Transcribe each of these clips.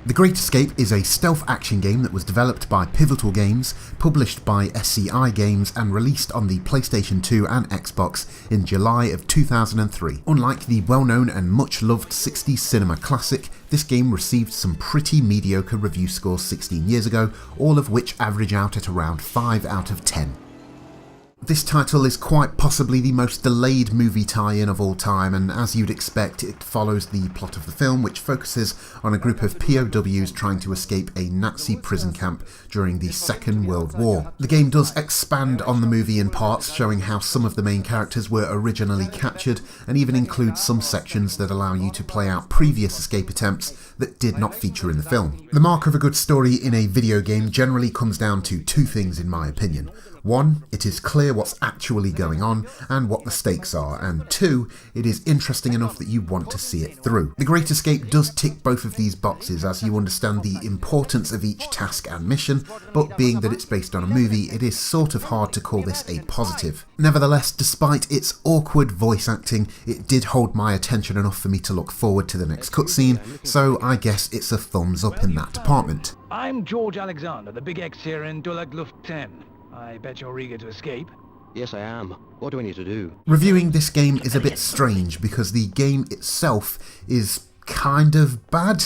The Great Escape is a stealth action game that was developed by Pivotal Games, published by SCi Games and released on the PlayStation 2 and Xbox in July of 2003. Unlike the well-known and much-loved 60s cinema classic, this game received some pretty mediocre review scores 16 years ago, all of which average out at around 5 out of 10. This title is quite possibly the most delayed movie tie-in of all time, and as you'd expect, it follows the plot of the film, which focuses on a group of POWs trying to escape a Nazi prison camp during the Second World War. The game does expand on the movie in parts, showing how some of the main characters were originally captured, and even includes some sections that allow you to play out previous escape attempts that did not feature in the film. The mark of a good story in a video game generally comes down to two things in my opinion. One, it is clear what's actually going on and what the stakes are, and two, it is interesting enough that you want to see it through. The Great Escape does tick both of these boxes as you understand the importance of each task and mission, but being that it's based on a movie, it is sort of hard to call this a positive. Nevertheless, despite its awkward voice acting, it did hold my attention enough for me to look forward to the next cutscene, so I guess it's a thumbs up in that department. I'm George Alexander, the Big X here in Dulag Luft 10. I bet you're eager to escape. Yes, I am. What do I need to do? Reviewing this game is a bit strange because the game itself is kind of bad,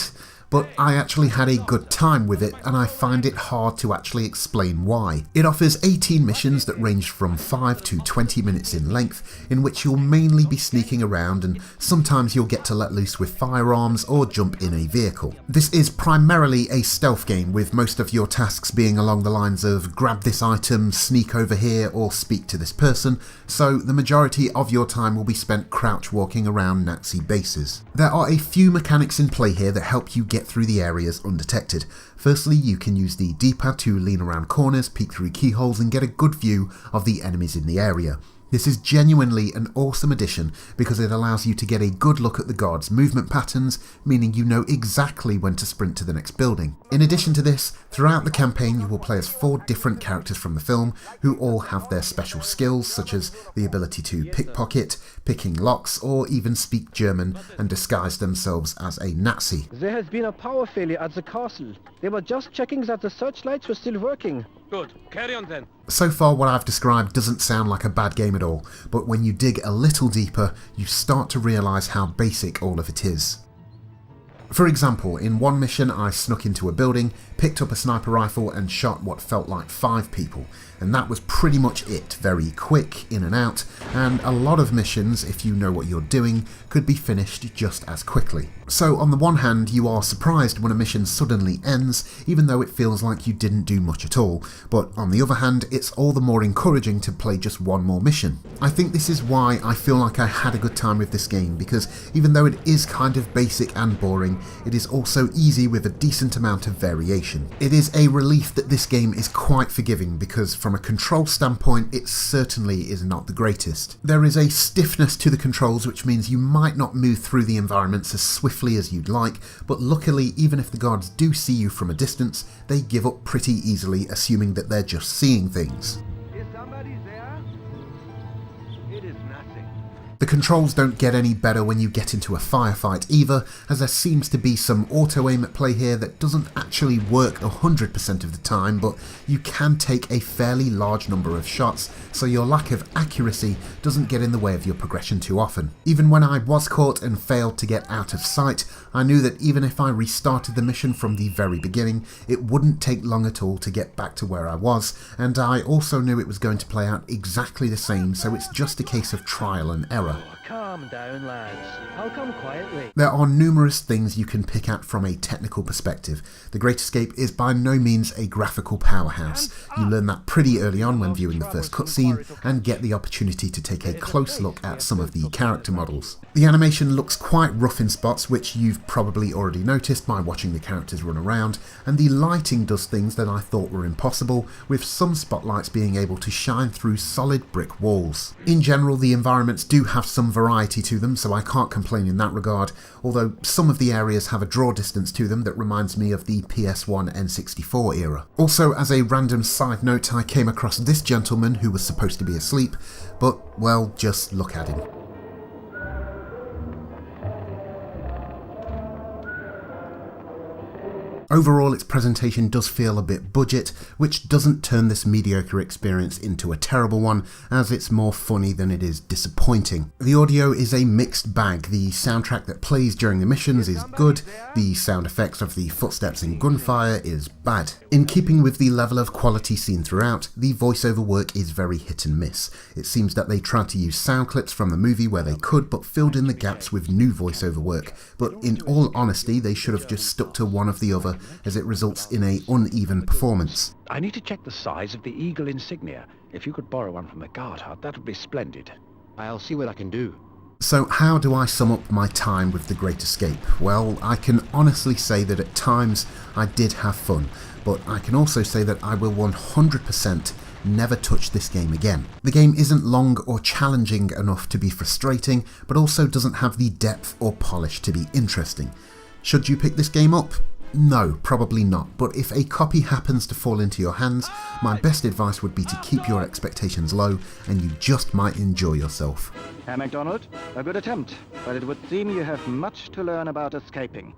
but I actually had a good time with it and I find it hard to actually explain why. It offers 18 missions that range from 5 to 20 minutes in length, in which you'll mainly be sneaking around and sometimes you'll get to let loose with firearms or jump in a vehicle. This is primarily a stealth game, with most of your tasks being along the lines of grab this item, sneak over here or speak to this person, so the majority of your time will be spent crouch walking around Nazi bases. There are a few mechanics in play here that help you get through the areas undetected. Firstly, you can use the D-pad to lean around corners, peek through keyholes and get a good view of the enemies in the area. This is genuinely an awesome addition because it allows you to get a good look at the guards' movement patterns, meaning you know exactly when to sprint to the next building. In addition to this, throughout the campaign you will play as 4 different characters from the film who all have their special skills, such as the ability to pickpocket, picking locks, or even speak German and disguise themselves as a Nazi. There has been a power failure at the castle. They were just checking that the searchlights were still working. Good. Carry on then. So far what I've described doesn't sound like a bad game at all, but when you dig a little deeper, you start to realise how basic all of it is. For example, in one mission I snuck into a building, picked up a sniper rifle and shot what felt like 5 people, and that was pretty much it. Very quick, in and out, and a lot of missions, if you know what you're doing, could be finished just as quickly. So on the one hand, you are surprised when a mission suddenly ends, even though it feels like you didn't do much at all, but on the other hand, it's all the more encouraging to play just one more mission. I think this is why I feel like I had a good time with this game, because even though it is kind of basic and boring, it is also easy with a decent amount of variation. It is a relief that this game is quite forgiving, because from a control standpoint it certainly is not the greatest. There is a stiffness to the controls which means you might not move through the environments as swiftly as you'd like, but luckily even if the guards do see you from a distance, they give up pretty easily, assuming that they're just seeing things. Is somebody there? It is nothing. The controls don't get any better when you get into a firefight either, as there seems to be some auto-aim at play here that doesn't actually work 100% of the time, but you can take a fairly large number of shots, so your lack of accuracy doesn't get in the way of your progression too often. Even when I was caught and failed to get out of sight, I knew that even if I restarted the mission from the very beginning, it wouldn't take long at all to get back to where I was, and I also knew it was going to play out exactly the same, so it's just a case of trial and error. Calm down, lads. I'll come quietly. There are numerous things you can pick at from a technical perspective. The Great Escape is by no means a graphical powerhouse. You learn that pretty early on when viewing the first cutscene, and get the opportunity to take a close look at some of the character models. The animation looks quite rough in spots, which you've probably already noticed by watching the characters run around, and the lighting does things that I thought were impossible, with some spotlights being able to shine through solid brick walls. In general, the environments do have some variety to them, so I can't complain in that regard, although some of the areas have a draw distance to them that reminds me of the PS1 N64 era. Also, as a random side note, I came across this gentleman who was supposed to be asleep, but, well, just look at him. Overall, its presentation does feel a bit budget, which doesn't turn this mediocre experience into a terrible one, as it's more funny than it is disappointing. The audio is a mixed bag. The soundtrack that plays during the missions is good, the sound effects of the footsteps and gunfire is bad. In keeping with the level of quality seen throughout, the voiceover work is very hit and miss. It seems that they tried to use sound clips from the movie where they could, but filled in the gaps with new voiceover work. But in all honesty, they should have just stuck to one of the other, as it results in an uneven performance. I need to check the size of the Eagle insignia. If you could borrow one from the guard hut, that would be splendid. I'll see what I can do. So how do I sum up my time with The Great Escape? Well, I can honestly say that at times I did have fun, but I can also say that I will 100% never touch this game again. The game isn't long or challenging enough to be frustrating, but also doesn't have the depth or polish to be interesting. Should you pick this game up? No, probably not, but if a copy happens to fall into your hands, my best advice would be to keep your expectations low and you just might enjoy yourself. Herr MacDonald, a good attempt, but it would seem you have much to learn about escaping.